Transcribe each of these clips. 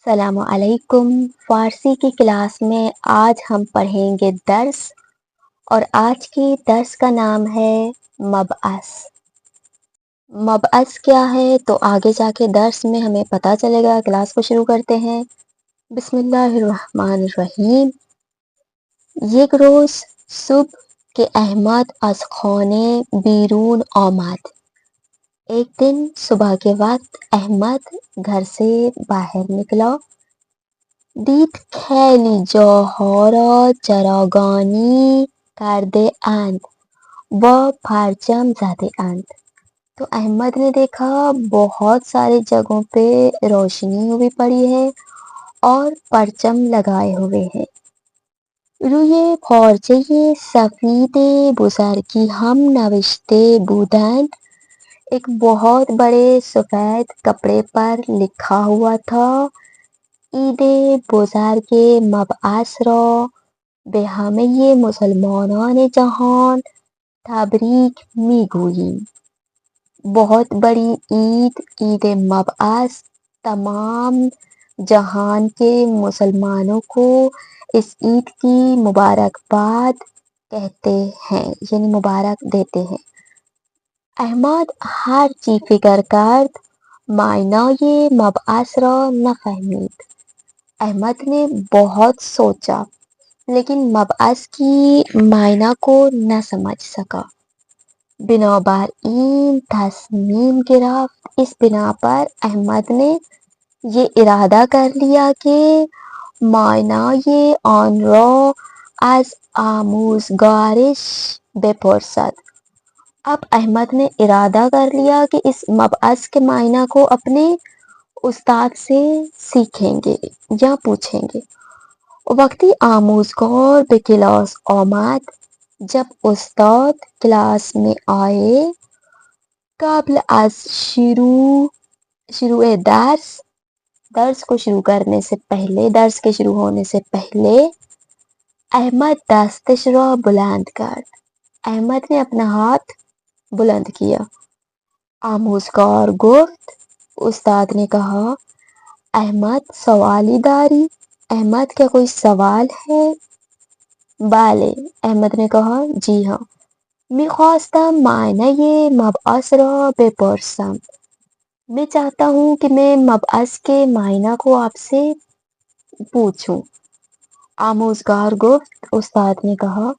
السلام علیکم۔ فارسی کی کلاس میں آج ہم پڑھیں گے درس، اور آج کی درس کا نام ہے مبعث۔ مبعث کیا ہے تو آگے جا کے درس میں ہمیں پتہ چلے گا۔ کلاس کو شروع کرتے ہیں۔ بسم اللہ الرحمن الرحیم۔ یک روز صبح کے احمد از خانه بیرون آمد۔ ایک دن صبح کے وقت احمد گھر سے باہر نکلا۔ دید خیلی جاها را چراگانی کرده اند و پرچم زده اند۔ تو احمد نے دیکھا بہت سارے جگہوں پہ روشنی ہوئی پڑی ہے اور پرچم لگائے ہوئے ہیں۔ روی پارچه سفید بزرگی هم نوشته بودند۔ ایک بہت بڑے سفید کپڑے پر لکھا ہوا تھا، عید بزرگ مبعث را به همه مسلمانان جهان تبریک میگوییم۔ بہت بڑی عید، عید مبعث، تمام جہان کے مسلمانوں کو اس عید کی مبارکباد کہتے ہیں، یعنی مبارک دیتے ہیں۔ احمد ہر چی فکر کرد معنای مبعث را نفهمید۔ احمد نے بہت سوچا لیکن مبعث کی معنی کو نہ سمجھ سکا۔ بنابراین تصمیم گرفت، اس بنا پر احمد نے یہ ارادہ کر لیا کہ معنای آن را از آموزگارش بپرسد۔ اب احمد نے ارادہ کر لیا کہ اس مبعث کے معنی کو اپنے استاد سے سیکھیں گے یا پوچھیں گے۔ وقتی آموزگار به کلاس آمد، جب استاد کلاس میں آئے، قبل از شروع درس کو شروع کرنے سے پہلے، درس کے شروع ہونے سے پہلے، احمد دستش را بلند کرد۔ احمد نے اپنا ہاتھ بلند کیا۔ آموزگار گفت، استاد نے کہا، احمد سوالی داری؟ احمد کیا کوئی سوال ہے؟ بله، احمد نے کہا جی ہاں۔ میخواستم معنی مبعث را بپرسم۔ میں چاہتا ہوں کہ میں مبعث کے معنی کو آپ سے پوچھوں۔ آموزگار گفت، استاد نے کہا،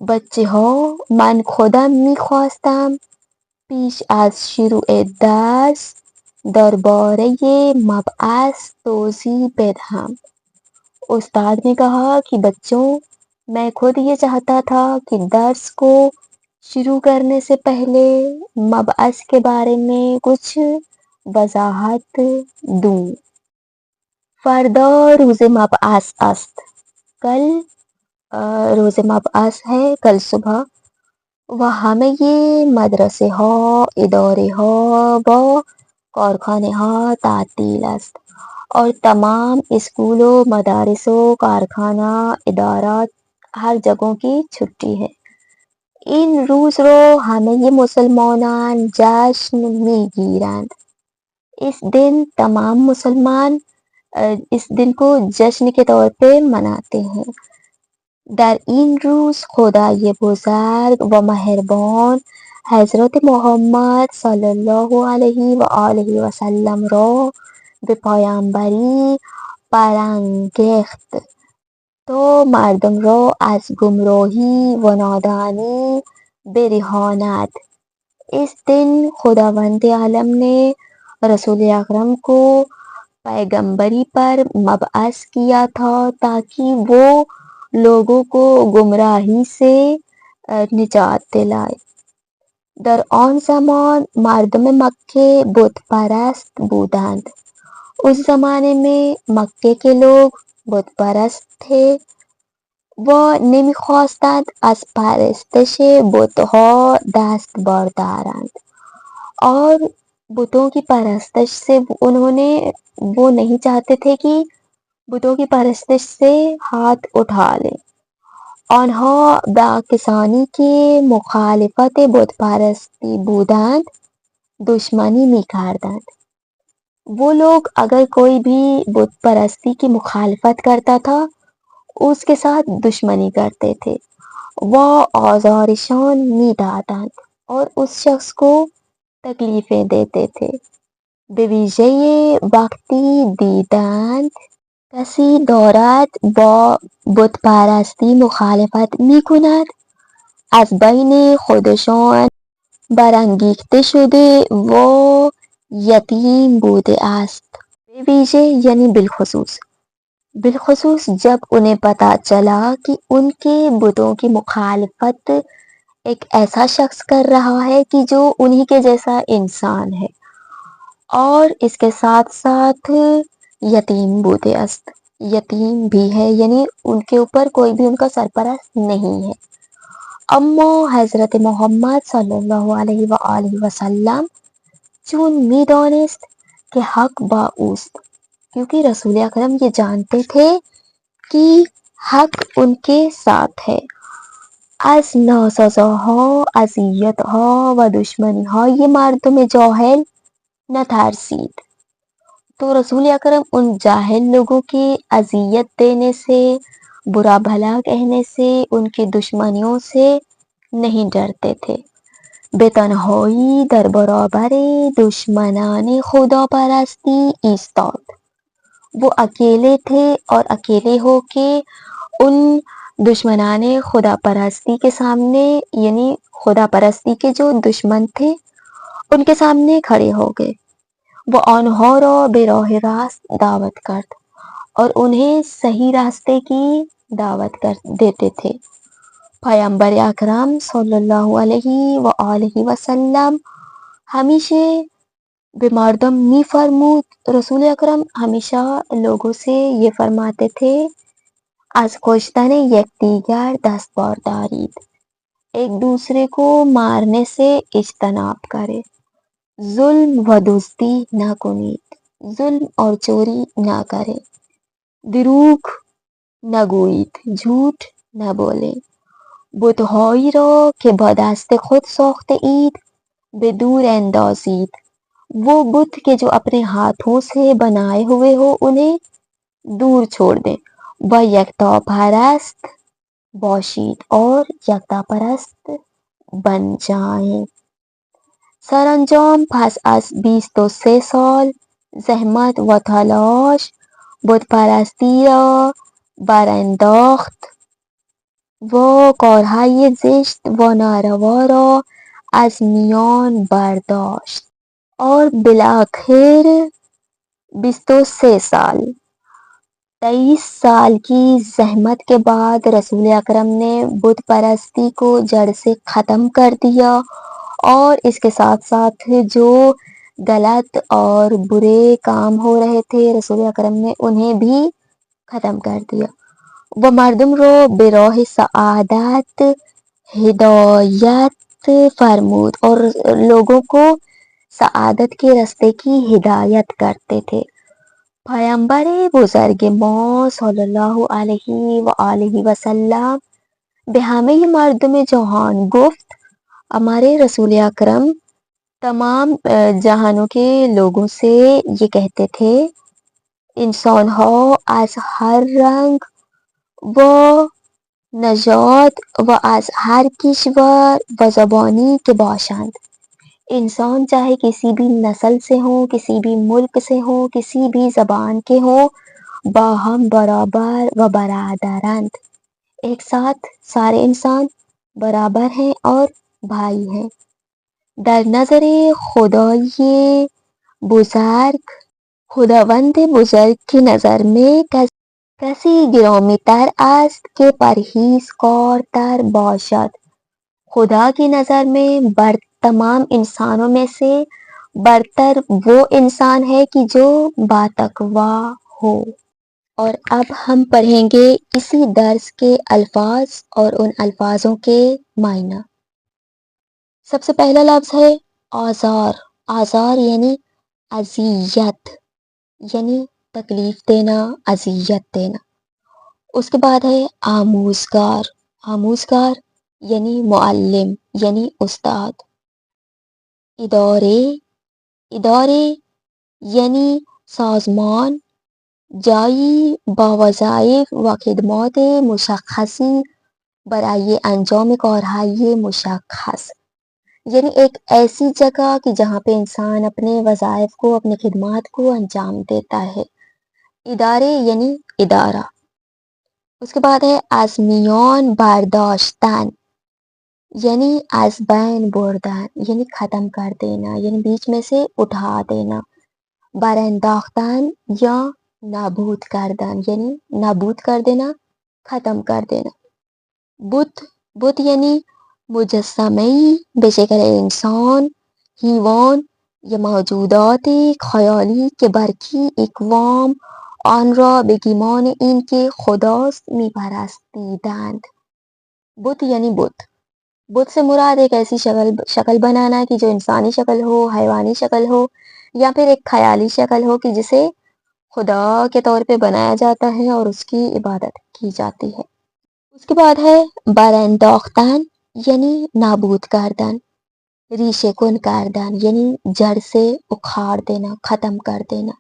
بچه ها، من خودم میخواستم پیش از شروع درس درباره مبعث توضیح بدهم۔ استاد نے کہا کہ بچوں، میں خود یہ چاہتا تھا کہ درس کو شروع کرنے سے پہلے مبعث کے بارے میں کچھ وضاحت دوں۔ فردا روز مبعث است۔ کل روز مبعث ہے، کل صبح۔ و همه مدرسه ها، اداره ها و کارخانه ها تعطیل است۔ اور تمام اسکول و مدارس و کارخانہ ادارات ہر جگہوں کی چھٹی ہے۔ این روز رو همه مسلمانان جشن میگیرند۔ اس دن تمام مسلمان اس دن کو جشن کے طور پہ مناتے ہیں۔ در این روز خدای بزرگ و مہربان حضرت محمد صلی اللہ علیہ وآلہ وسلم را به پیامبری برانگیخت تا مردم را از گمراهی و نادانی برهاند۔ اس دن خداوند عالم نے رسول اکرم کو پیغمبری پر مبعث کیا تھا تاکہ وہ لوگوں کو گمراہی سے نجات دلائے۔ در آن زمان مردم مکے بت پرست بودند۔ اس زمانے میں مکے کے لوگ بت پرست تھے۔ و نمیخواستند از پرستش بتها دست بردارند، اور بتوں کی پرستش سے وہ نہیں چاہتے تھے کہ بتوں کی پرستش سے ہاتھ اٹھا لیں۔ آنها با کسانی که مخالفت بت پرستی بودند دشمنی میکردند۔ وہ لوگ اگر کوئی بھی بت پرستی کی مخالفت کرتا تھا اس کے ساتھ دشمنی کرتے تھے. وہ آزارشان میدادند اور اس شخص کو تکلیفیں دیتے تھے. به ویژه وقتی دیدند کسی دارد با بت پرستی مخالفت می کند از بین خودشان برانگیخته شده و یتیم بوده است. به ویژه یعنی بالخصوص. بالخصوص جب انہیں پتا چلا کہ ان کے بتوں کی مخالفت ایک ایسا شخص کر رہا ہے کہ جو انہی کے جیسا انسان ہے اور اس کے ساتھ ساتھ یتیم بوتے است، یتیم بھی ہے، یعنی ان کے اوپر کوئی بھی ان کا سرپرست نہیں ہے. اما حضرت محمد صلی اللہ علیہ وآلہ وسلم چون می دانست کہ حق با اوست، کیونکہ رسول اکرم یہ جانتے تھے کہ حق ان کے ساتھ ہے. از ناسزاها، اذیتها و دشمنیهای مردم جاهل نترسید. تو رسول اکرم ان جاہل لوگوں کی اذیت دینے سے، برا بھلا کہنے سے، ان کی دشمنیوں سے نہیں ڈرتے تھے. به تنہائی در برابر دشمنان خدا پرستی ایستاد. وہ اکیلے تھے اور اکیلے ہو کے ان دشمنان خدا پرستی کے سامنے، یعنی خدا پرستی کے جو دشمن تھے ان کے سامنے کھڑے ہو گئے. وہ آنها را به راه راست دعوت کرد اور انہیں صحیح راستے کی دعوت دیتے تھے. پیامبر اکرم صلی اللہ علیہ وآلہ وسلم ہمیشہ به مردم می فرمود، رسول اکرم ہمیشہ لوگوں سے یہ فرماتے تھے از کشتن یکدیگر دست باردارید، ایک دوسرے کو مارنے سے اجتناب کرے. ظلم و دزدی نہ کنید، ظلم اور چوری نہ کرے. دروغ نہ گویید، جھوٹ نہ بولے. بتهایی را که با دست خود ساخته اید به دور اندازید. وہ بت کے جو اپنے ہاتھوں سے بنائے ہوئے ہو انہیں دور چھوڑ دیں. و یکتا پرست باشید اور یکتا پرست بن جائیں. سرانجام پس از 23 سال زحمت و تلاش بت پرستی را برانداخت و کارهای زشت و ناروا را از میان برداشت. اور بالآخر 23 سال 23 سال کی زحمت کے بعد رسول اکرم نے بت پرستی کو جڑ سے ختم کر دیا اور اس کے ساتھ ساتھ جو غلط اور برے کام ہو رہے تھے رسول اکرم نے انہیں بھی ختم کر دیا. وہ مردم رو براہ سعادت ہدایت فرمود اور لوگوں کو سعادت کے راستے کی ہدایت کرتے تھے. پیامبر بزرگ ما صلی اللہ علیہ وآلہ وسلم به همه مردم جهان گفت، ہمارے رسول اکرم تمام جہانوں کے لوگوں سے یہ کہتے تھے، انسان ها از هر رنگ و نژاد و از هر کشور و زبانی که باشند. انسان چاہے کسی بھی نسل سے ہوں، کسی بھی ملک سے ہوں، کسی بھی زبان کے ہوں، باہم برابر و برادرند، ایک ساتھ سارے انسان برابر ہیں اور بھائی ہیں. در نظر خدای بزرگ، خداوند بزرگ کی نظر میں کسی گرامی تر است که پرہیزکار تر باشد. خدا کی نظر میں تمام انسانوں میں سے برتر وہ انسان ہے کہ جو باتقوا ہو. اور اب ہم پڑھیں گے اسی درس کے الفاظ اور ان الفاظوں کے معنی. سب سے پہلا لفظ ہے آزار. آزار یعنی اذیت، یعنی تکلیف دینا، اذیت دینا. اس کے بعد ہے آموزگار. آموزگار یعنی معلم، یعنی استاد. ادارے. ادارے یعنی سازمان جایی با وظایف و خدمات مشخصی برای انجام کارهای مشخص، یعنی ایک ایسی جگہ کہ جہاں پہ انسان اپنے وظائف کو اپنے خدمات کو انجام دیتا ہے. ادارے یعنی ادارہ. اس کے بعد ہے آزمیان برداشتن، یعنی از بین بردن، یعنی ختم کر دینا، یعنی بیچ میں سے اٹھا دینا. برانداختن یا نابود کردن، یعنی نابود کر دینا، ختم کر دینا. بت، بت یعنی مجسمه‌ای به شکل انسان، حیوان یا موجودات خیالی که برخی اقوام آن را به گمان این که خداست میپرستیدند. بت یعنی بت. بت سے مراد ایک ایسی شکل بنانا کہ جو انسانی شکل ہو، حیوانی شکل ہو یا پھر ایک خیالی شکل ہو کہ جسے خدا کے طور پہ بنایا جاتا ہے اور اس کی عبادت کی جاتی ہے. اس کے بعد ہے برانداختن یعنی نابود کردن، ریشے کن کردن یعنی جڑ سے اکھاڑ دینا، ختم کر دینا.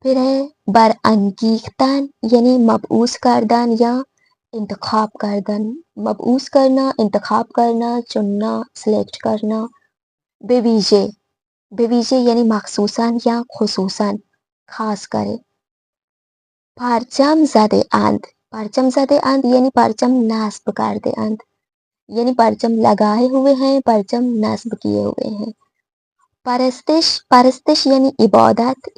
پھر ہے برانگیختن یعنی مبعوث کردن یا انتخاب کردن، مبعوث کرنا، انتخاب کرنا، چننا، سلیکٹ کرنا. بے ویژے، بے ویژے یعنی مخصوصاً یا خصوصاً خاص کرے. پرچم زده اند، پرچم زده اند یعنی پرچم نصب کرده اند، یعنی پرچم لگائے ہوئے ہیں، پرچم نصب کیے ہوئے ہیں. پرستش، پرستش یعنی عبادت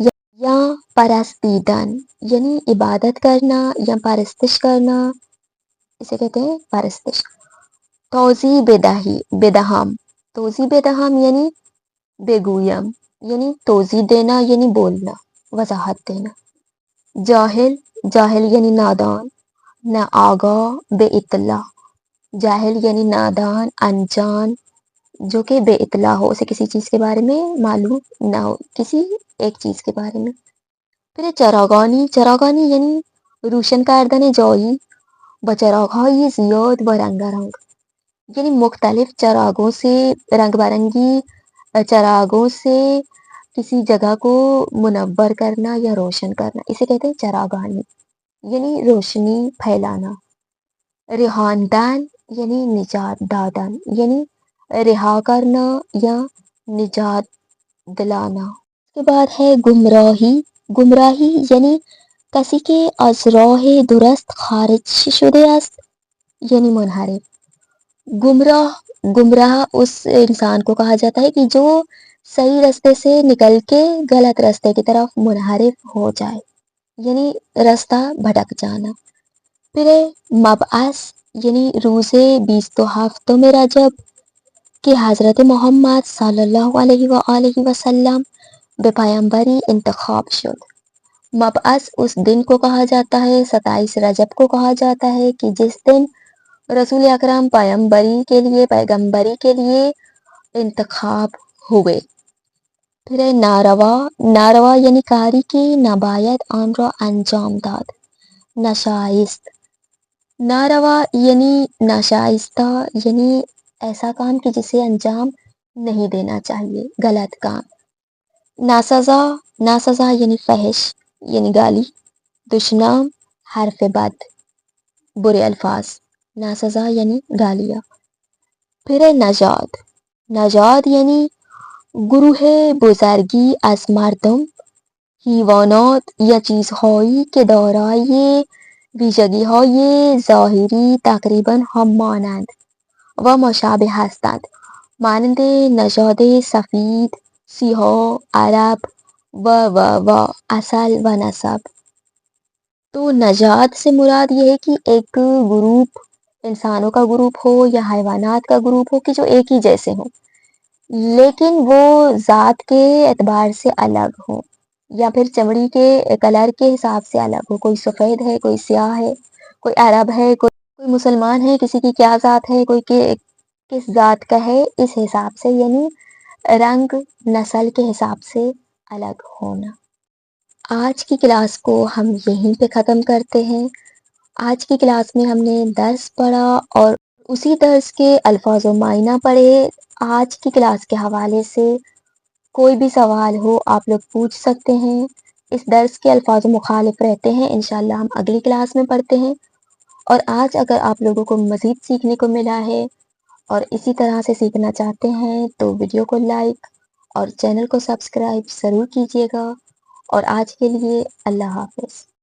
یا پرستیدن، یعنی عبادت کرنا یا پرستش کرنا، اسے کہتے ہیں پرستش. توضیح بدہی، بدہم، توضیح بدہم یعنی بگویم، یعنی توضیح دینا یعنی بولنا، وضاحت دینا. جاہل، جاہل یعنی نادان، نہ آگاہ، بے اطلاع. جاہل یعنی نادان، انجان، جو کہ بے اطلاع ہو، اسے کسی چیز کے بارے میں معلوم نہ ہو، کسی ایک چیز کے بارے میں. پھر چراغانی، چراغانی یعنی روشن کردن جایی با چراغهای زیاد و رنگارنگ، یعنی مختلف چراغوں سے، رنگ برنگی چراغوں سے کسی جگہ کو منور کرنا یا روشن کرنا، اسے کہتے ہیں چراغانی، یعنی روشنی پھیلانا. رہاندن یعنی نجات دادن، یعنی رہا کرنا یا نجات دلانا. اس کے بعد ہے گمراہی، گمراہی یعنی کسی کے از راه درست خارج شده است، یعنی منحرف. گمراہ، گمراہ اس انسان کو کہا جاتا ہے کہ جو صحیح راستے سے نکل کے غلط راستے کی طرف منحرف ہو جائے، یعنی راستہ بھٹک جانا. پھر مبعث یعنی روز 27 رجب کہ حضرت محمد صلی اللہ علیہ وآلہ وسلم به پیامبری انتخاب شد. مبعث اس دن کو کہا جاتا ہے، 27 رجب کو کہا جاتا ہے کہ جس دن رسول اکرم پیامبری کے لیے، پیغمبری کے لیے انتخاب ہوئے. پھر ناروا، ناروا یعنی کاری کی نباید آن را انجام داد. ناشائست، ناروا یعنی ناشائستہ، یعنی ایسا کام کہ جسے انجام نہیں دینا چاہیے، غلط کام. ناسزا، ناسزا یعنی فحش، یعنی گالی. دشنام، حرف بد، برے الفاظ. ناسزا یعنی گالیاں. پھر نژاد، نژاد یعنی گروه بزرگی از مردم، حیوانات یا چیزهایی که دارای ویژگی‌های ظاهری تقریباً هم مانند و مشابه هستند، مانند نژاد سفید، سیاه، عرب و اصل و نسب. تو نژاد سے مراد یہ ہے کہ ایک گروپ، انسانوں کا گروپ ہو یا حیوانات کا گروپ ہو کہ جو ایک ہی جیسے ہوں لیکن وہ ذات کے اعتبار سے الگ ہوں یا پھر چمڑی کے کلر کے حساب سے الگ ہو. کوئی سفید ہے، کوئی سیاہ ہے، کوئی عرب ہے، کوئی مسلمان ہے، کسی کی کیا ذات ہے، کوئی کس ذات کا ہے، اس حساب سے، یعنی رنگ نسل کے حساب سے الگ ہونا. آج کی کلاس کو ہم یہیں پہ ختم کرتے ہیں. آج کی کلاس میں ہم نے درس پڑھا اور اسی درس کے الفاظ و معنی پڑھے. آج کی کلاس کے حوالے سے کوئی بھی سوال ہو آپ لوگ پوچھ سکتے ہیں. اس درس کے الفاظ مخالف رہتے ہیں، انشاءاللہ ہم اگلی کلاس میں پڑھتے ہیں. اور آج اگر آپ لوگوں کو مزید سیکھنے کو ملا ہے اور اسی طرح سے سیکھنا چاہتے ہیں تو ویڈیو کو لائک اور چینل کو سبسکرائب ضرور کیجیے گا. اور آج کے لیے اللہ حافظ.